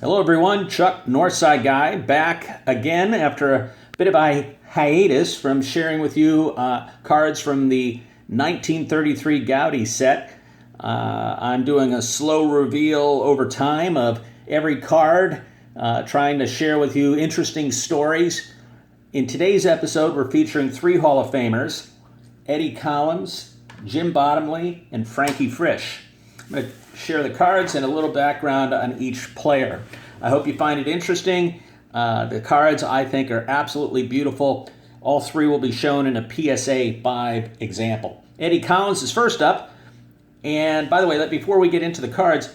Hello, everyone. Chuck, Northside Guy, back again after a bit of a hiatus from sharing with you cards from the 1933 Goudey set. I'm doing a slow reveal over time of every card, trying to share with you interesting stories. In today's episode, we're featuring three Hall of Famers: Eddie Collins, Jim Bottomley, and Frankie Frisch. I'm going to share the cards and a little background on each player. I hope you find it interesting. The cards, I think, are absolutely beautiful. All three will be shown in a PSA 5 example. Eddie Collins is first up. And by the way, before we get into the cards,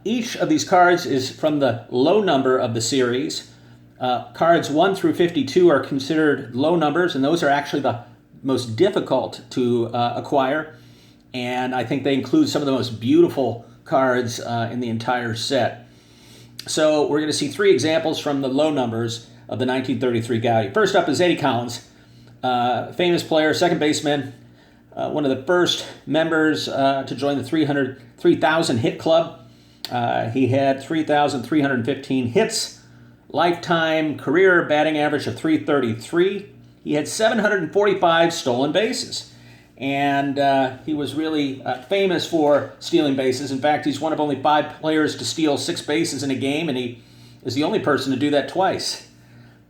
each of these cards is from the low number of the series. Cards 1 through 52 are considered low numbers, and those are actually the most difficult to acquire. And I think they include some of the most beautiful cards in the entire set. So we're going to see three examples from the low numbers of the 1933 Goudey. First up is Eddie Collins, famous player, second baseman, one of the first members to join the 3,000 hit club. He had 3,315 hits, lifetime career batting average of .333. He had 745 stolen bases. And he was really famous for stealing bases. In fact, he's one of only 5 players to steal 6 bases in a game, and he is the only person to do that twice.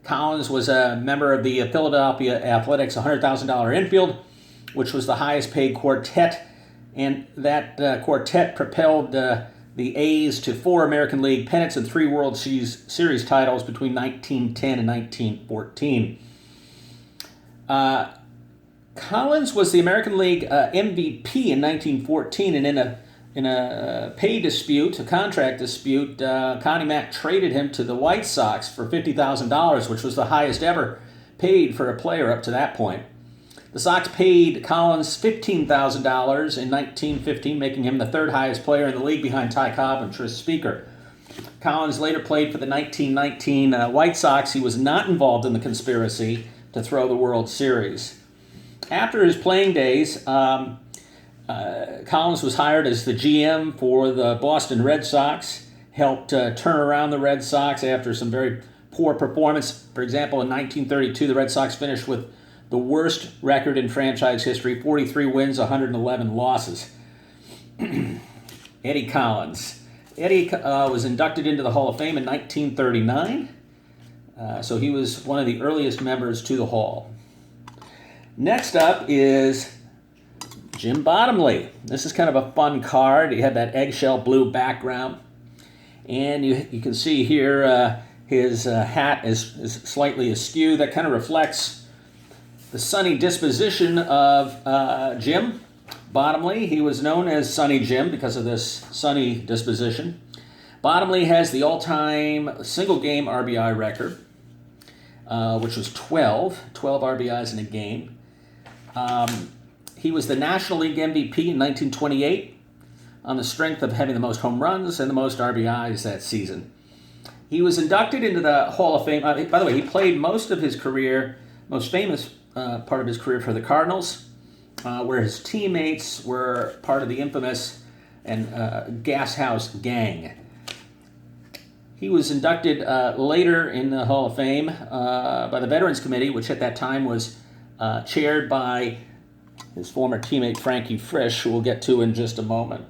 Collins was a member of the Philadelphia Athletics $100,000 infield, which was the highest paid quartet, and that quartet propelled the A's to 4 American League pennants and 3 World Series titles between 1910 and 1914. Collins was the American League MVP in 1914, and in a pay dispute, a contract dispute, Connie Mack traded him to the White Sox for $50,000, which was the highest ever paid for a player up to that point. The Sox paid Collins $15,000 in 1915, making him the third highest player in the league behind Ty Cobb and Tris Speaker. Collins later played for the 1919 White Sox. He was not involved in the conspiracy to throw the World Series. After his playing days, Collins was hired as the GM for the Boston Red Sox, helped turn around the Red Sox after some very poor performance. For example, in 1932, the Red Sox finished with the worst record in franchise history, 43 wins, 111 losses. Eddie Collins. Eddie was inducted into the Hall of Fame in 1939, so he was one of the earliest members to the Hall. Next up is Jim Bottomley. This is kind of a fun card. He had that eggshell blue background. And you can see here his hat is slightly askew. That kind of reflects the sunny disposition of Jim Bottomley. He was known as Sunny Jim because of this sunny disposition. Bottomley has the all-time single-game RBI record, which was 12 RBIs in a game. He was the National League MVP in 1928 on the strength of having the most home runs and the most RBIs that season. He was inducted into the Hall of Fame. By the way, he played most of his career, most famous part of his career for the Cardinals, where his teammates were part of the infamous and Gas House Gang. He was inducted later in the Hall of Fame by the Veterans Committee, which at that time was chaired by his former teammate Frankie Frisch, who we'll get to in just a moment.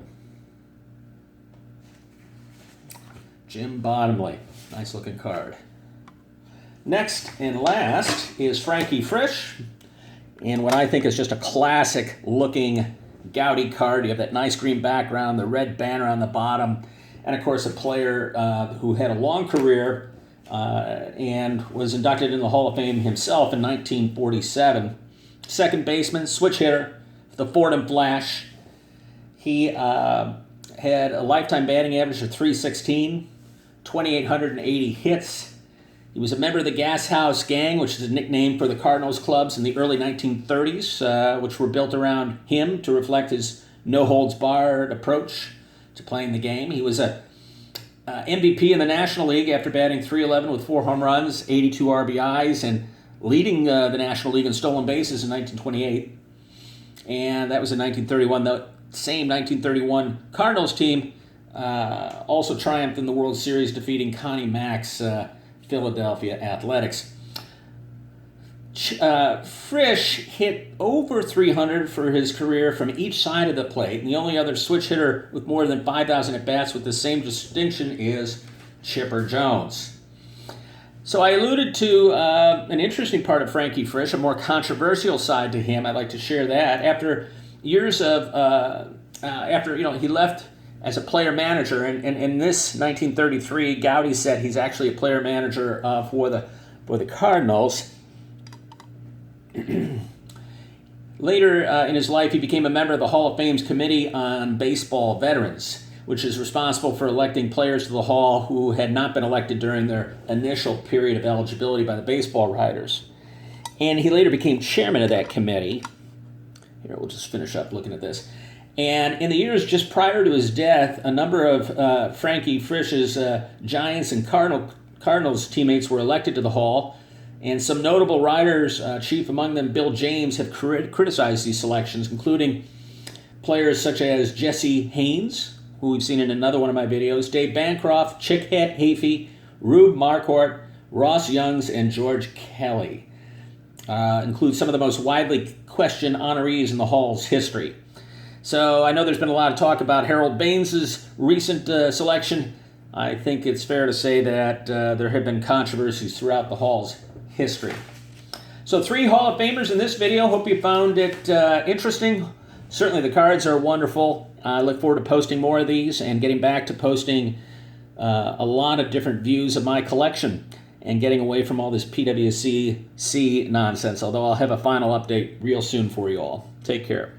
Jim Bottomley, nice looking card. Next and last is Frankie Frisch, and what I think is just a classic looking Goudey card. You have that nice green background, the red banner on the bottom, and of course a player who had a long career and was inducted in the Hall of Fame himself in 1947. Second baseman, switch hitter, the Fordham Flash. He had a lifetime batting average of .316, 2,880 hits. He was a member of the Gas House Gang, which is a nickname for the Cardinals clubs in the early 1930s, which were built around him to reflect his no-holds-barred approach to playing the game. He was a MVP in the National League after batting .311 with 4 home runs, 82 RBIs, and leading the National League in stolen bases in 1928. And that was in 1931. The same 1931 Cardinals team also triumphed in the World Series, defeating Connie Mack's Philadelphia Athletics. Frisch hit over 300 for his career from each side of the plate, and the only other switch hitter with more than 5,000 at-bats with the same distinction is Chipper Jones. So I alluded to an interesting part of Frankie Frisch, a more controversial side to him. I'd like to share that. After years of, he left as a player manager, and in this 1933, Goudey said he's actually a player manager for the Cardinals. Later in his life, he became a member of the Hall of Fame's Committee on Baseball Veterans, which is responsible for electing players to the Hall who had not been elected during their initial period of eligibility by the baseball writers. And he later became chairman of that committee. Here, we'll just finish up looking at this. And in the years just prior to his death, a number of Frankie Frisch's Giants and Cardinals teammates were elected to the Hall. And some notable writers, chief among them Bill James, have criticized these selections, including players such as Jesse Haynes, who we've seen in another one of my videos, Dave Bancroft, Chick Hafey, Rube Marquardt, Ross Youngs, and George Kelly. Include some of the most widely questioned honorees in the Hall's history. So I know there's been a lot of talk about Harold Baines' recent selection. I think it's fair to say that there have been controversies throughout the Hall's history. So 3 Hall of Famers in this video. Hope you found it interesting. Certainly the cards are wonderful. I look forward to posting more of these and getting back to posting a lot of different views of my collection and getting away from all this PWC nonsense, although I'll have a final update real soon for you all. Take care.